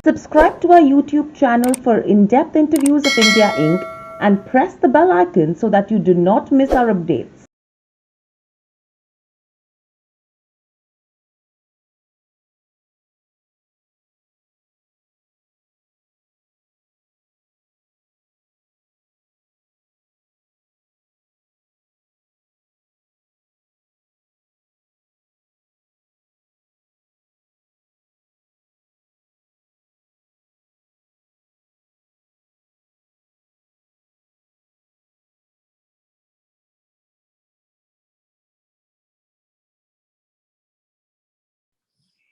Subscribe to our YouTube channel for in-depth interviews of India Inc. and press the bell icon so that you do not miss our updates.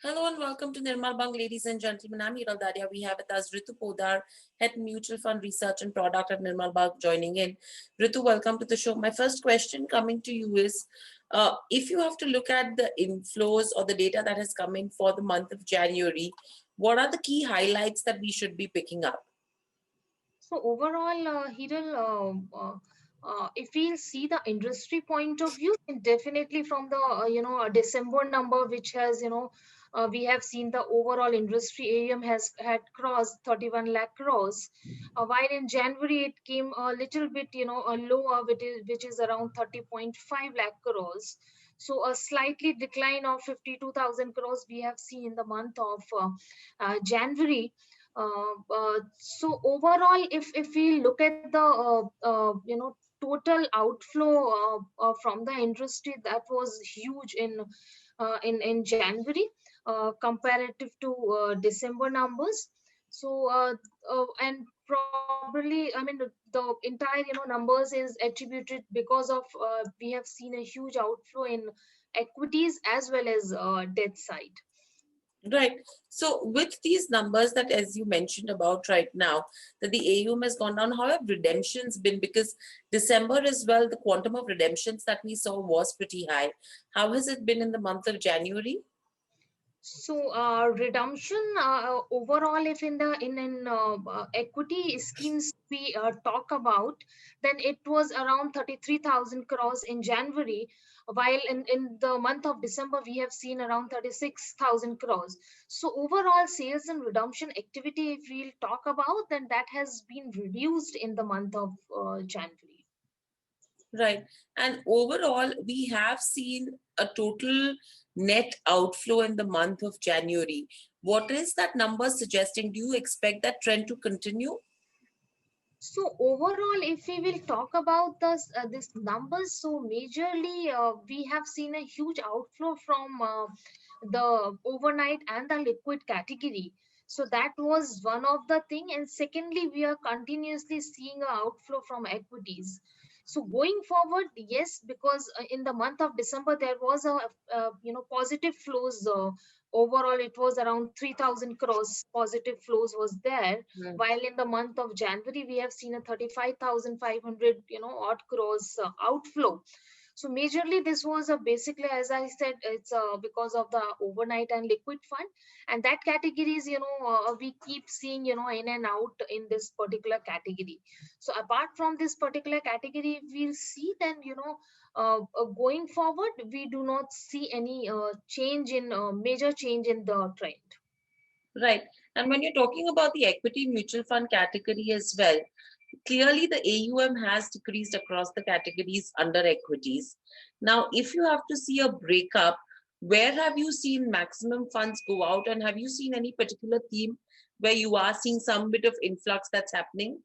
Hello and welcome to Nirmal Bang, ladies and gentlemen. I'm Hiral Daria. We have with us Ritu Podar, Head Mutual Fund Research and Product at Nirmal Bang, joining in. Ritu, welcome to the show. My first question coming to you is, if you have to look at the inflows or the data that has come in for the month of January, what are the key highlights that we should be picking up? So overall, Hiral, if we'll see the industry point of view, then definitely from the December number, which has we have seen the overall industry AUM has had crossed 31 lakh crores, while in January it came a little bit lower, which is around 30.5 lakh crores. So a slightly decline of 52,000 crores we have seen in the month of January. So overall, if we look at the total outflow from the industry, that was huge in January comparative to December numbers. So and probably, I mean, the entire numbers is attributed because of we have seen a huge outflow in equities as well as debt side. Right. So with these numbers that, as you mentioned about right now, that the AUM has gone down, how have redemptions been? Because December as well, the quantum of redemptions that we saw was pretty high. How has it been in the month of January? So redemption overall, if in equity schemes we talk about, then it was around 33,000 crores in January, while in the month of December we have seen around 36,000 crores. So overall sales and redemption activity, if we'll talk about, then that has been reduced in the month of January. Right. And overall, we have seen a total net outflow in the month of January. What is that number suggesting? Do you expect that trend to continue? So overall, if we will talk about this numbers, so majorly we have seen a huge outflow from the overnight and the liquid category. So that was one of the thing, and secondly, we are continuously seeing a outflow from equities. So going forward, yes, because in the month of December there was a positive flows. Overall, it was around 3,000 crores positive flows was there, Hmm. while in the month of January we have seen a 35,500 odd crores outflow. So majorly this was basically, as I said, it's because of the overnight and liquid fund, and that categories we keep seeing in and out in this particular category. So apart from this particular category, we'll see then going forward we do not see any change in major change in the trend. Right. And when you're talking about the equity mutual fund category as well, clearly the AUM has decreased across the categories under equities. Now, if you have to see a breakup, where have you seen maximum funds go out, and have you seen any particular theme where you are seeing some bit of influx that's happening?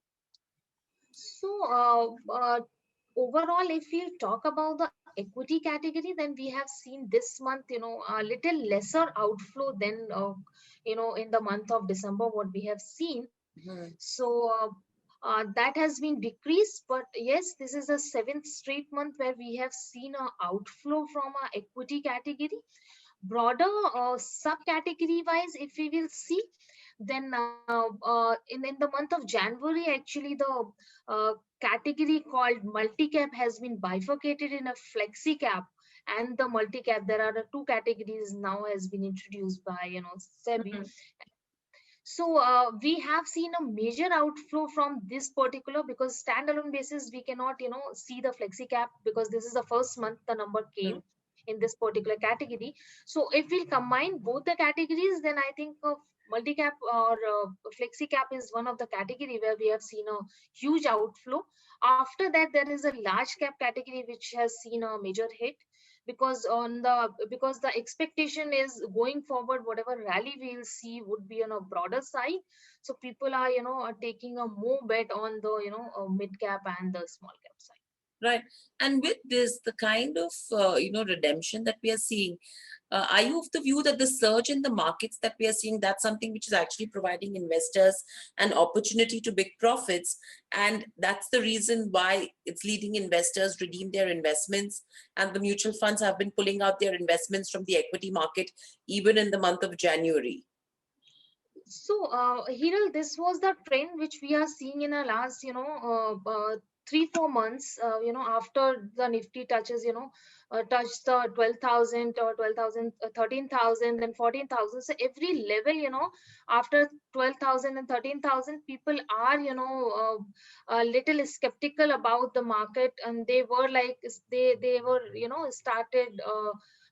So, overall, if we talk about the equity category, then we have seen this month, a little lesser outflow than, in the month of December, what we have seen. Mhm. So, that has been decreased. But yes, this is the seventh straight month where we have seen a outflow from our equity category. Broader subcategory wise, if we will see, then in the month of January, actually the uh, category called multi-cap has been bifurcated in a flexi cap and the multi-cap. There are two categories now has been introduced by SEBI. Mhm. So we have seen a major outflow from this particular, because standalone basis we cannot see the flexi cap, because this is the first month the number Mhm. came in this particular category. So if we combine both the categories, then I think multi-cap or flexi cap is one of the category where we have seen a huge outflow. After that, there is a large cap category which has seen a major hit, because the expectation is going forward, whatever rally we'll see would be on a broader side. So people are, are taking a more bet on the, mid cap and the small cap side. Right. And with this, the kind of, redemption that we are seeing, are you of the view that the surge in the markets that we are seeing, that's something which is actually providing investors an opportunity to big profits? And that's the reason why it's leading investors redeem their investments. And the mutual funds have been pulling out their investments from the equity market, even in the month of January. So, Hiral, this was the trend which we are seeing in the last, 3-4 months, after the Nifty touches, touched the 12,000 or 12,000, 13,000 and 14,000. So every level, after 12,000 and 13,000, people are, a little skeptical about the market, and they were like, they were, started,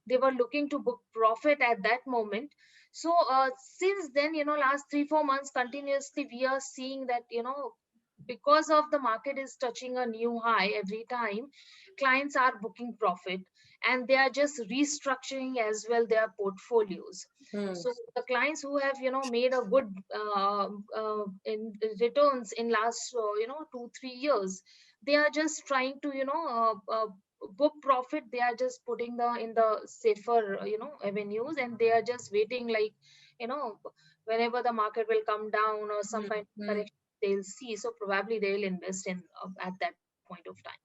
they were looking to book profit at that moment. So since then, last 3-4 months continuously, we are seeing that, because of the market is touching a new high every time, clients are booking profit, and they are just restructuring as well their portfolios. Hmm. So the clients who have, made a good in returns in last, 2-3 years, they are just trying to, book profit. They are just putting the in the safer, avenues, and they are just waiting, like, you know whenever the market will come down or some Hmm. kind of Hmm. correction they'll see, so probably they'll invest in at that point of time.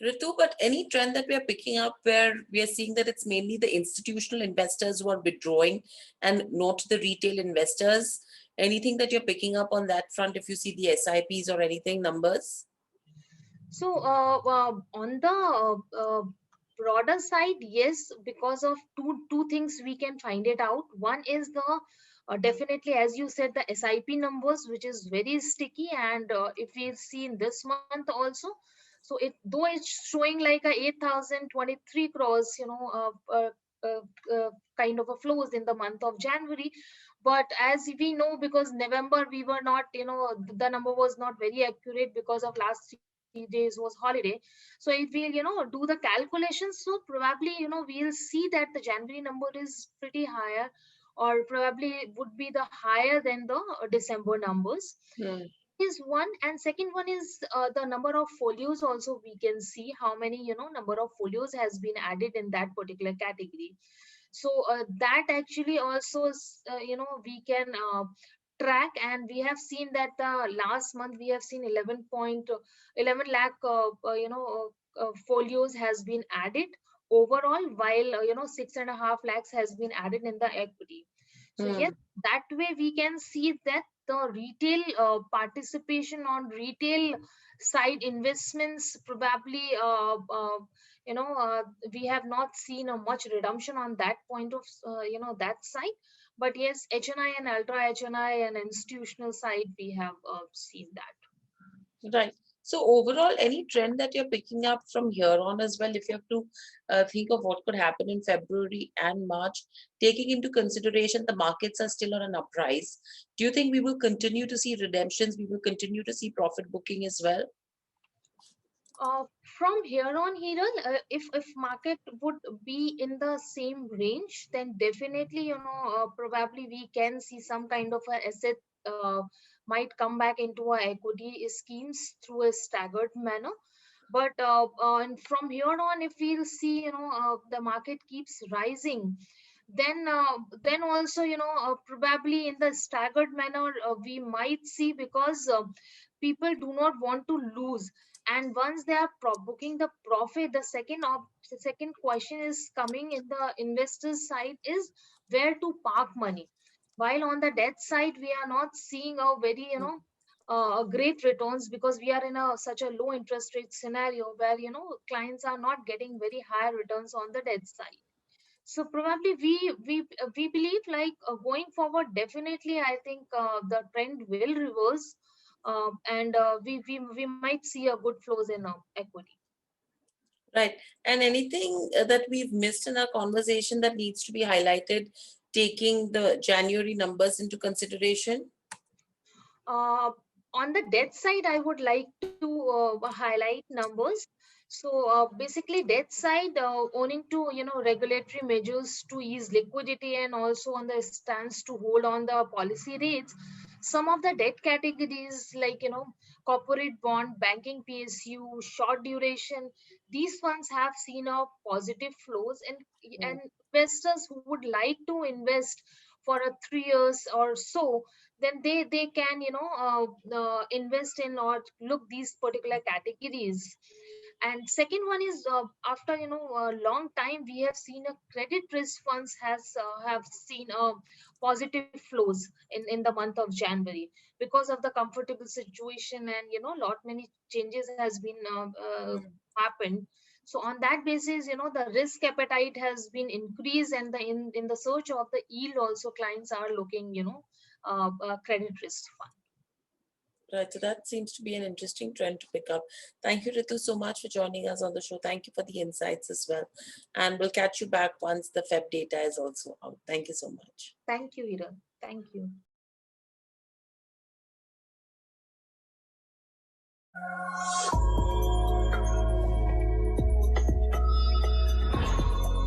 Ritu, but any trend that we are picking up where we are seeing that it's mainly the institutional investors who are withdrawing and not the retail investors? Anything that you're picking up on that front if you see the SIPs or anything, numbers? So on the broader side, yes, because of two things we can find it out. One is the definitely, as you said, the SIP numbers, which is very sticky, and if we see in this month also, so it though it's showing like a 8,023 crores, uh, uh, kind of a flows in the month of January. But as we know, because November we were not, the number was not very accurate because of last 3 days was holiday. So if we, do the calculations, so probably, we'll see that the January number is pretty higher, or probably would be the higher than the December numbers. Hmm. Is one, and second one is the number of folios. Also we can see how many, number of folios has been added in that particular category. So that actually also we can track, and we have seen that last month we have seen 11 lakh folios has been added overall, while 6.5 lakhs has been added in the equity. So Hmm. yes, that way we can see that the retail participation on retail side investments probably we have not seen a much redemption on that point of that side. But yes, HNI and ultra HNI and institutional side, we have seen that. Right. So overall, any trend that you're picking up from here on as well, if you have to think of what could happen in February and March, taking into consideration the markets are still on an uprise, do you think we will continue to see redemptions? We will continue to see profit booking as well? From here on, Hiral, if market would be in the same range, then definitely, probably we can see some kind of a asset uh, might come back into our equity schemes through a staggered manner. But and from here on, if we'll see, the market keeps rising, then also, probably in the staggered manner, we might see, because people do not want to lose. And once they are booking the profit, the second question is coming in the investors side is where to park money. While on the debt side, we are not seeing a very, great returns, because we are in a such a low interest rate scenario where, clients are not getting very high returns on the debt side. So probably we believe, like, going forward, definitely I think the trend will reverse, and we might see a good flows in equity. Right. And anything that we've missed in our conversation that needs to be highlighted, taking the January numbers into consideration? On the debt side, I would like to highlight numbers. So basically, debt side, owing to regulatory measures to ease liquidity and also on the stance to hold on the policy rates, some of the debt categories like corporate bond, banking PSU, short duration, these funds have seen a positive flows, and investors who would like to invest for a 3 years or so, then they can invest in or look these particular categories. And second one is, after a long time, we have seen a credit risk funds have seen positive flows in the month of January, because of the comfortable situation, and lot many changes has been happened. So on that basis, the risk appetite has been increased, and in the search of the yield also, clients are looking credit risk fund. Right, so that seems to be an interesting trend to pick up. Thank you, Ritu, so much for joining us on the show. Thank you for the insights as well. And we'll catch you back once the Feb data is also out. Thank you so much. Thank you, Ira. Thank you.